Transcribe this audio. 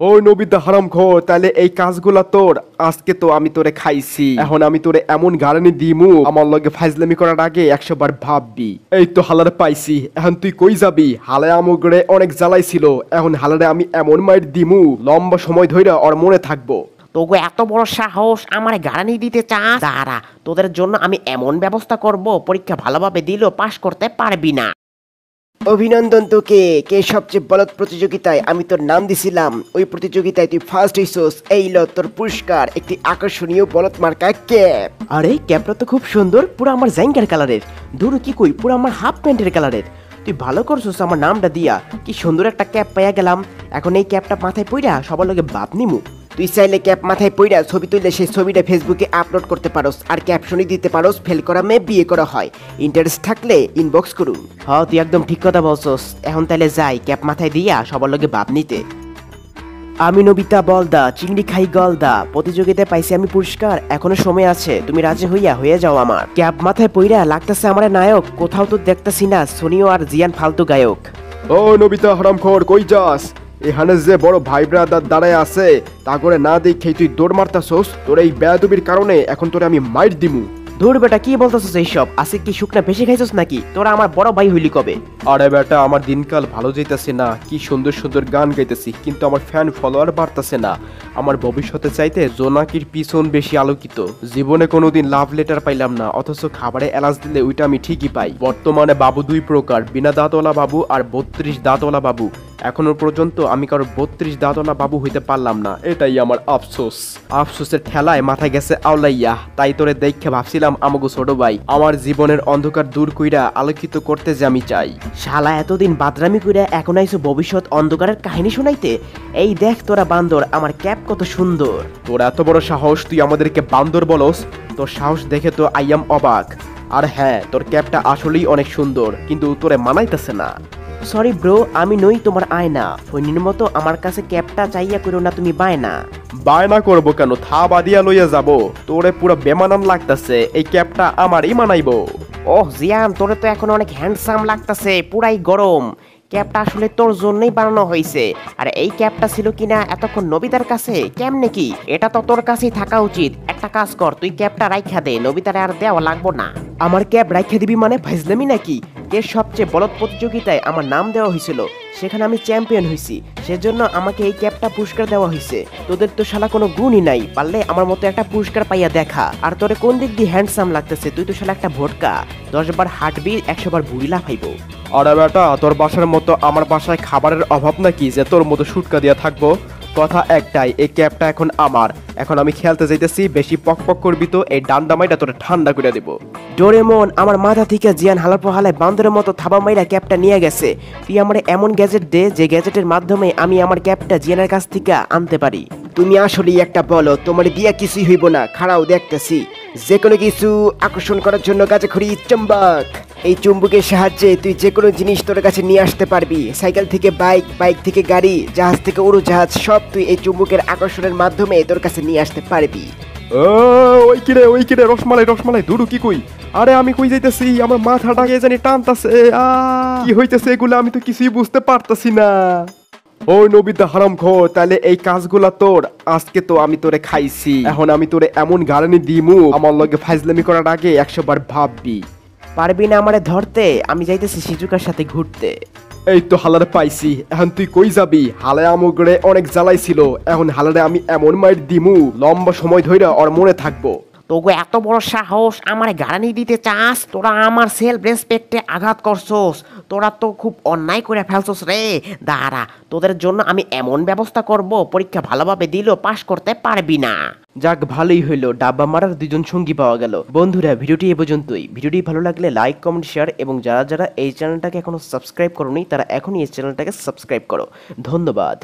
ওই নবিতা হারামখোর, তাহলে এই কাজগুলা তোর। আজকে তো আমি তোরে খাইছি, এখন আমি তোরে এমন গারানি দিমু আমার লগে ফাইজলামি করার আগে 100 বার ভাববি। এই তো হালারে পাইছি, এখন তুই কই যাবি? হালায় আমগরে অনেক জ্বালাইছিল, এখন হালারে আমি এমন মাইর দিমু লম্বা সময় ধইরা ওর মনে থাকবো। তোগো এত বড় সাহস আমার গাড়ানি দিতে চাস? দাঁড়া, তোদের জন্য আমি এমন ব্যবস্থা করব, পরীক্ষা ভালোভাবে দিলেও পাশ করতে পারবি না। অভিনন্দন তোকে। কে সবচেয়ে বলদ প্রতিযোগিতায় আমি তোর নাম দিছিলাম, ওই প্রতিযোগিতায় তুই ফার্স্ট হইছস। এই ল তোর পুরস্কার, একটি আকর্ষণীয় বলদ মার্কা ক্যাপ। আরে ক্যাপটা তো খুব সুন্দর, পুরো আমার জ্যাঙ্গার কালারের। দূর কি কই, পুরো আমার হাফ প্যান্টের কালারের। তুই ভালো করছিস আমার নামটা দিয়া, কি সুন্দর একটা ক্যাপ পাইয়া গেলাম। এখন এই ক্যাপটা মাথায় পইরা সবার লগে বাপ নিমু। তুই চাইলে ক্যাপ মাথায় পইরা ছবি তুললে সেই ছবিটা ফেসবুকে আপলোড করতে পারোস, আর ক্যাপশনই দিতে পারোস ফেল করা মেয়ে বিয়ে করা হয়। ইন্টারেস্ট থাকলে ইনবক্স করুন। হ্যাঁ তুই একদম ঠিক কথা বলছস। এখন তাহলে যাই ক্যাপ মাথায় দিয়া সবার লগে বাপ নিতে। আমি নবিতা বলদা, চিংড়ি খাই গলদা, প্রতিযোগিতায় পাইছি আমি পুরস্কার। এখনো সময় আছে, তুমি রাজি হয়ে যাও আমার। ক্যাপ মাথায় পইরা লাগতেছে আমার নায়ক, কোথাও তো দেখতেছি না সোনিও আর জিয়ান ফালতু গায়ক। ও নবিতা হারামখোর, কই যাস? এখানে যে বড় ভাই ব্রাদার দাঁড়ায় আছে তা করে না দেখেই তুই দৌড় মারতাছস। তোর এই বেয়াদবির কারণে এখন তোরে আমি মাইর দিমু। দূর বেটা, কি বলতেছস এইসব? আসে কি শুকনা বেশি খাইছস নাকি? তোরা আমার বড় ভাই হইলি কবে? আরে বেটা, আমার দিনকাল ভালো যাইতেছে না। কি সুন্দর সুন্দর গান গাইতেছি, কিন্তু আমার ফ্যান ফলোয়ার বাড়তেছে না। আমার ভবিষ্যতে চাইতে জোনাকির পিছন বেশি আলোকিত। জীবনে কোনোদিন লাভ লেটার পাইলাম না, অথচ খাবারে এলাচ দিলে ওইটা আমি ঠিকই পাই। বর্তমানে বাবু দুই প্রকার, বিনা দাঁতওয়ালা বাবু আর 32 দাঁতওয়ালা বাবু। এখনো পর্যন্ত আমি কারো 32 দাঁতওয়ালা বাবু হইতে পারলাম না, এটাই আমার আফসোস। আফসোসের ঠেলায় মাথায় গেছে আওলাইয়া। তাই তোরে দেখে ভাবছিলাম আমাগো ছোট ভাই, আমার জীবনের অন্ধকার দূর কইরা আলোকিত করতে যে আমি চাই। শালা এতদিন বাদরামি কইরা এখন আইছো ভবিষ্যৎ অন্ধকারের কাহিনী শুনাইতে? এই দেখ তোরা বান্দর, আমার ক্যাপ কত সুন্দর। তোর এত বড় সাহস, তুই আমাদেরকে বান্দর বলস? তোর সাহস দেখে তো আই এম অবাক। আর হ্যাঁ, তোর ক্যাপটা আসলেই অনেক সুন্দর, কিন্তু তোরে মানাইতেছে না। সরি ব্রো, আমি নই তোমার আয়না। ফৈনির মতো আমার কাছে ক্যাপটা চাইয়া করো না তুমি বায়না। বায়না করবো কেন, থা বাদিয়া লইয়া যাব। তোরে পুরো বেমানান লাগতাছে, এই ক্যাপটা আমারই মানাইবো। ওহ জিয়ান, তোরে তো এখন অনেক হ্যান্ডসাম লাগতাছে, পুরাই গরম। ক্যাপটা আসলে তোর জন্যই বানানো হয়েছে। আর এই ক্যাপটা ছিল কিনা এতক্ষণ নবিতার কাছে? কেমনে কি, এটা তো তোর কাছেই থাকা উচিত। একটা কাজ কর, তুই ক্যাপটা রাইখা দে, নবিতারে আর দেওয়া লাগবো না। আমার ক্যাপ রাইখা দিবি মানে ফাইজলামি নাকি? কে সবচেয়ে বলদ প্রতিযোগিতায় আমার নাম দেওয়া হয়েছিল, সেখানে আমি চ্যাম্পিয়ন হয়েছি, সেজন্য আমাকে এই ক্যাপটা পুরস্কার দেওয়া হয়েছে। তোদের তো শালা কোনো গুণই নাই, পারলে আমার মতো একটা পুরস্কার পাইয়া দেখা। আর তোরে কোন দিক দিয়ে হ্যান্ডসাম লাগতেছে? তুই তো শালা একটা ভোটকা, 10 বার হাঁটবি 100 বার ভুড়ি লাফাইবো। আরে বেটা, তোর বাসার মতো আমার বাসায় খাবারের অভাব নাকি যে তোর মতো শুটকা দিয়া থাকবো? কথা একটাই, এই ক্যাপটা এখন আমার। এখন আমি খেলতে যাইতেছি, বেশি পক পক করবি তো এই ডান্ডা মাইটা তোরে ঠান্ডা করে দেবো। ডোরেমন, আমার মাথা থেকে জিয়ান হালার পহালায় বান্দরের মতো থাবা মাইরা ক্যাপটা নিয়ে গেছে। তুই আমার এমন গ্যাজেট দে, যে গ্যাজেটের মাধ্যমে আমি আমার ক্যাপটা জিয়ানের কাছ থেকে আনতে পারি। তুমি আসলেই একটা বলো, তোমার দিয়া কিছুই হইব না, খাড়াও দেখতেছি। যে কোনো কিছু আকর্ষণ করার জন্য গাছাখড়ি চুম্বক। এই চুম্বকের সাহায্যে তুই যে কোনো জিনিস তোর কাছে নিয়ে আসতে পারবি। সাইকেল থেকে বাইক, বাইক থেকে গাড়ি, জাহাজ থেকে উড়োজাহাজ, সব তুই এই চুম্বকের আকর্ষণের মাধ্যমে তোর কাছে নিয়ে আসতে পারবি। ওই কিরে রসমালাই রসমালাই, দুডু কি কই? আরে আমি কই যাইতেছি, আমার মাথাটাকে জানি টানতাছে। কি হইতেছে এগুলো, আমি তো কিছুই বুঝতে পারতাছি না। ওই নবিতা হারামখোর, তাহলে এই কাজগুলা তোর। আজকে তো আমি তোরে খাইছি, এখন আমি তোরে এমন গারানি দিমু আমার লগে ফাইজলামি করার আগে 100 বার ভাববি। পারবি না আমারে ধরতে? আমি যাইতেছি শিজুকার সাথে ঘুরতে। এই তো হালারে পাইছি, এখন তুই কই যাবি? হালায় আমগরে অনেক জ্বালাইছিল, এখন হালারে আমি এমন মাইর দিমু লম্বা সময় ধইরা ওর মনে থাকবো। তোগো এত বড় সাহস আমার গাড়ানি দিতে চাস? তোরা আমার সেলফ রেসপেক্টে আঘাত করছস, তোরা তো খুব অন্যায় করে ফেলছস রে। দাঁড়া, তোদের জন্য আমি এমন ব্যবস্থা করব, পরীক্ষা ভালোভাবে দিলেও পাশ করতে পারবি না। যাক ভালোই হইলো, ডাব্বা মারার দুজন সঙ্গী পাওয়া গেল। বন্ধুরা, ভিডিওটি এ পর্যন্তই। ভিডিওটি ভালো লাগলে লাইক, কমেন্ট, শেয়ার, এবং যারা যারা এই চ্যানেলটাকে এখনো সাবস্ক্রাইব করোনি তারা এখনই এই চ্যানেলটাকে সাবস্ক্রাইব করো। ধন্যবাদ।